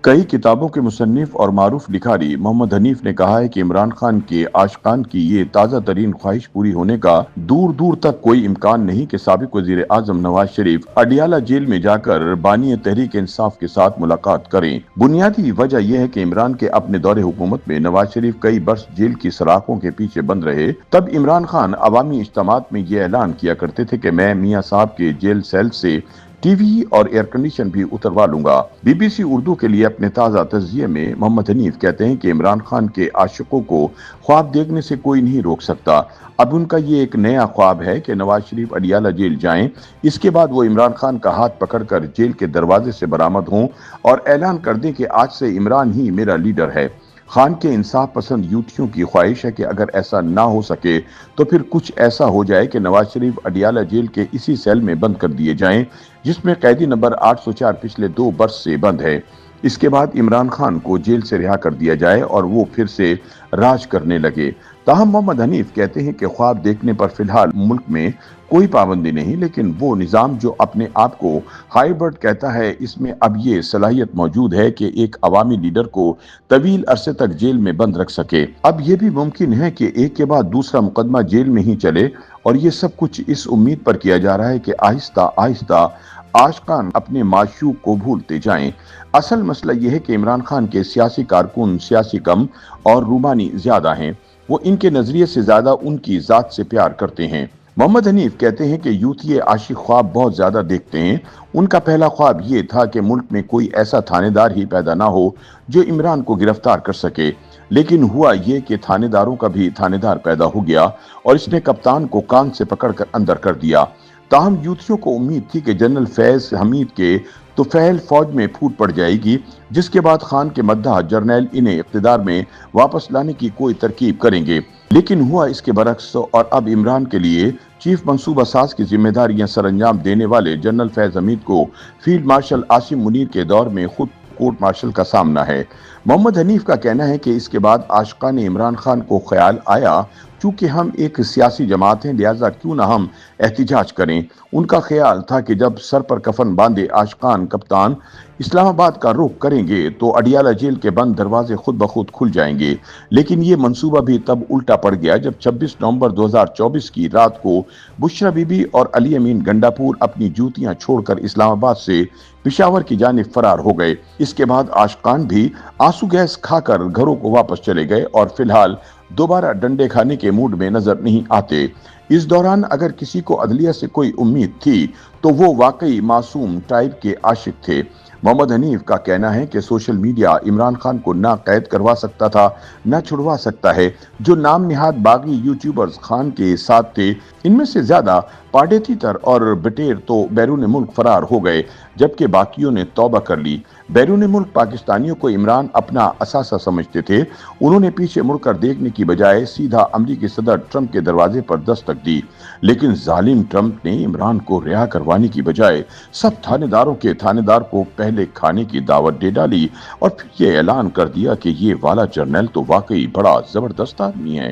کئی کتابوں کے مصنف اور معروف لکھاری محمد حنیف نے کہا ہے کہ عمران خان کے عاشقان کی یہ تازہ ترین خواہش پوری ہونے کا دور دور تک کوئی امکان نہیں کہ سابق وزیر اعظم نواز شریف اڈیالہ جیل میں جا کر بانی تحریک انصاف کے ساتھ ملاقات کریں۔ بنیادی وجہ یہ ہے کہ عمران کے اپنے دور حکومت میں نواز شریف کئی برس جیل کی سلاخوں کے پیچھے بند رہے۔ تب عمران خان عوامی اجتماعات میں یہ اعلان کیا کرتے تھے کہ میں میاں صاحب کے جیل سیل سے ٹی وی اور ایئر کنڈیشن بھی اتروا لوں گا۔ بی بی سی اردو کے لیے اپنے تازہ تجزیے میں محمد حنیف کہتے ہیں کہ عمران خان کے عاشقوں کو خواب دیکھنے سے کوئی نہیں روک سکتا۔ اب ان کا یہ ایک نیا خواب ہے کہ نواز شریف اڈیالہ جیل جائیں، اس کے بعد وہ عمران خان کا ہاتھ پکڑ کر جیل کے دروازے سے برآمد ہوں اور اعلان کر دیں کہ آج سے عمران ہی میرا لیڈر ہے۔ خان کے انصاف پسند یوتھیوں کی خواہش ہے کہ اگر ایسا نہ ہو سکے تو پھر کچھ ایسا ہو جائے کہ نواز شریف اڈیالہ جیل کے اسی سیل میں بند کر دیے جائیں جس میں قیدی نمبر 804 پچھلے 2 برس سے بند ہے۔ اس کے بعد عمران خان کو جیل سے رہا کر دیا جائے اور وہ پھر سے راج کرنے لگے۔ تاہم محمد حنیف کہتے ہیں کہ خواب دیکھنے پر فی الحال ملک میں کوئی پابندی نہیں، لیکن وہ نظام جو اپنے آپ کو ہائیبرڈ کہتا ہے اس میں اب یہ صلاحیت موجود ہے کہ ایک عوامی لیڈر کو طویل عرصے تک جیل میں بند رکھ سکے۔ اب یہ بھی ممکن ہے کہ ایک کے بعد دوسرا مقدمہ جیل میں ہی چلے، اور یہ سب کچھ اس امید پر کیا جا رہا ہے کہ آہستہ آہستہ عاشقان اپنے معشوق کو بھولتے جائیں۔ اصل مسئلہ یہ ہے کہ عمران خان کے سیاسی کارکن سیاسی کم اور رومانی زیادہ ہیں۔ وہ ان کے نظریے سے زیادہ ان کی ذات سے پیار کرتے ہیں۔ محمد حنیف کہتے ہیں کہ یوتھی عاشق خواب بہت زیادہ دیکھتے ہیں۔ ان کا پہلا خواب یہ تھا کہ ملک میں کوئی ایسا تھانے دار ہی پیدا نہ ہو جو عمران کو گرفتار کر سکے، لیکن ہوا یہ کہ تھانے داروں کا بھی تھانے دار پیدا ہو گیا اور اس نے کپتان کو کان سے پکڑ کر اندر کر دیا۔ تاہم یوتھیوں کو امید تھی کہ جنرل فیض حمید کے طفیل فوج میں پھوٹ پڑ جائے گی، جس کے بعد خان کے مداح جرنیل انہیں اقتدار میں واپس لانے کی کوئی ترکیب کریں گے، لیکن ہوا اس کے برعکس، اور اب عمران کے لیے چیف منصوبہ ساز کی ذمہ داریاں سر انجام دینے والے جنرل فیض حمید کو فیلڈ مارشل عاصم منیر کے دور میں خود کورٹ مارشل کا سامنا ہے۔ محمد حنیف کا کہنا ہے کہ اس کے بعد عاشقان عمران خان کو خیال آیا چونکہ ہم ایک سیاسی جماعت ہیں لہٰذا کیوں نہ ہم احتجاج کریں۔ ان کا خیال تھا کہ جب سر پر کفن باندھے عاشقان کپتان اسلام آباد کا رخ کریں گے تو اڈیالہ جیل کے بند دروازے خود بخود کھل جائیں گے، لیکن یہ منصوبہ بھی تب الٹا پڑ گیا جب 26 نومبر 2024 کی رات کو بشرا بی بی اور علی امین گنڈاپور اپنی جوتیاں چھوڑ کر اسلام آباد سے پشاور کی جانب فرار ہو گئے۔ اس کے بعد عاشقان بھی آنسو گیس کھا کر گھروں کو واپس چلے گئے اور فی الحال دوبارہ ڈنڈے کھانے کے موڈ میں نظر نہیں آتے۔ اس دوران اگر کسی کو عدلیہ سے کوئی امید تھی تو وہ واقعی معصوم ٹائپ کے عاشق تھے۔ محمد حنیف کا کہنا ہے کہ سوشل میڈیا عمران خان کو نہ قید کروا سکتا تھا نہ چھڑوا سکتا ہے۔ جو نام نہاد باغی یوٹیوبرز خان کے ساتھ تھے ان میں سے زیادہ پاڑے تیتر اور بٹیر تو بیرون ملک فرار ہو گئے، جبکہ باقیوں نے توبہ کر لی۔ بیرون ملک پاکستانیوں کو عمران اپنا اثاثہ سمجھتے تھے۔ انہوں نے پیچھے مڑ کر دیکھنے کی بجائے سیدھا امریکی صدر ٹرمپ کے دروازے پر دستک دی، لیکن ظالم ٹرمپ نے عمران کو رہا کروانے کی بجائے سب تھانے داروں کے تھانے دار کو پہلے کھانے کی دعوت دے ڈالی اور پھر یہ اعلان کر دیا کہ یہ والا جرنیل تو واقعی بڑا زبردست آدمی ہے۔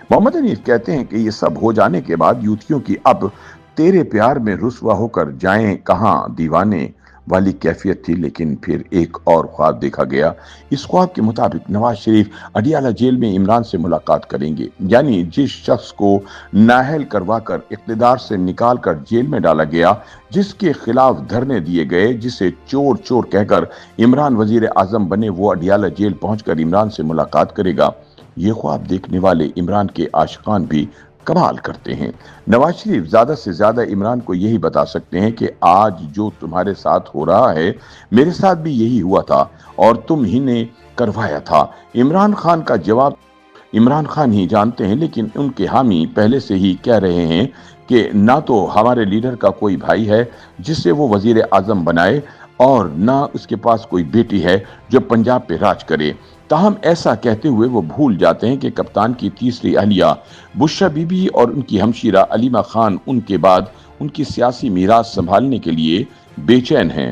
محمد حنیف کہتے ہیں کہ یہ سب ہو جانے کے بعد یوتھیوں کی اب تیرے پیار میں رسوا ہو کر جائیں کہاں دیوانے والی کیفیت تھی، لیکن پھر ایک اور خواب دیکھا گیا۔ اس خواب کے مطابق نواز شریف اڈیالہ جیل میں عمران سے ملاقات کریں گے، یعنی جس شخص کو نااہل کروا کر اقتدار سے نکال کر جیل میں ڈالا گیا، جس کے خلاف دھرنے دیے گئے، جسے چور چور کہہ کر عمران وزیر اعظم بنے، وہ اڈیالہ جیل پہنچ کر عمران سے ملاقات کرے گا۔ یہ خواب دیکھنے والے عمران کے عاشقان بھی کمال کرتے ہیں۔ نواز شریف زیادہ سے زیادہ عمران کو یہی بتا سکتے ہیں کہ آج جو تمہارے ساتھ ہو رہا ہے میرے ساتھ بھی یہی ہوا تھا اور تم ہی نے کروایا تھا۔ عمران خان کا جواب عمران خان ہی جانتے ہیں، لیکن ان کے حامی پہلے سے ہی کہہ رہے ہیں کہ نہ تو ہمارے لیڈر کا کوئی بھائی ہے جسے وہ وزیر اعظم بنائے اور نہ اس کے پاس کوئی بیٹی ہے جو پنجاب پہ راج کرے۔ تاہم ایسا کہتے ہوئے وہ بھول جاتے ہیں کہ کپتان کی تیسری اہلیہ بشرا بی بی اور ان کی ہمشیرہ علیمہ خان ان کے بعد ان کی سیاسی میراث سنبھالنے کے لیے بے چین ہیں۔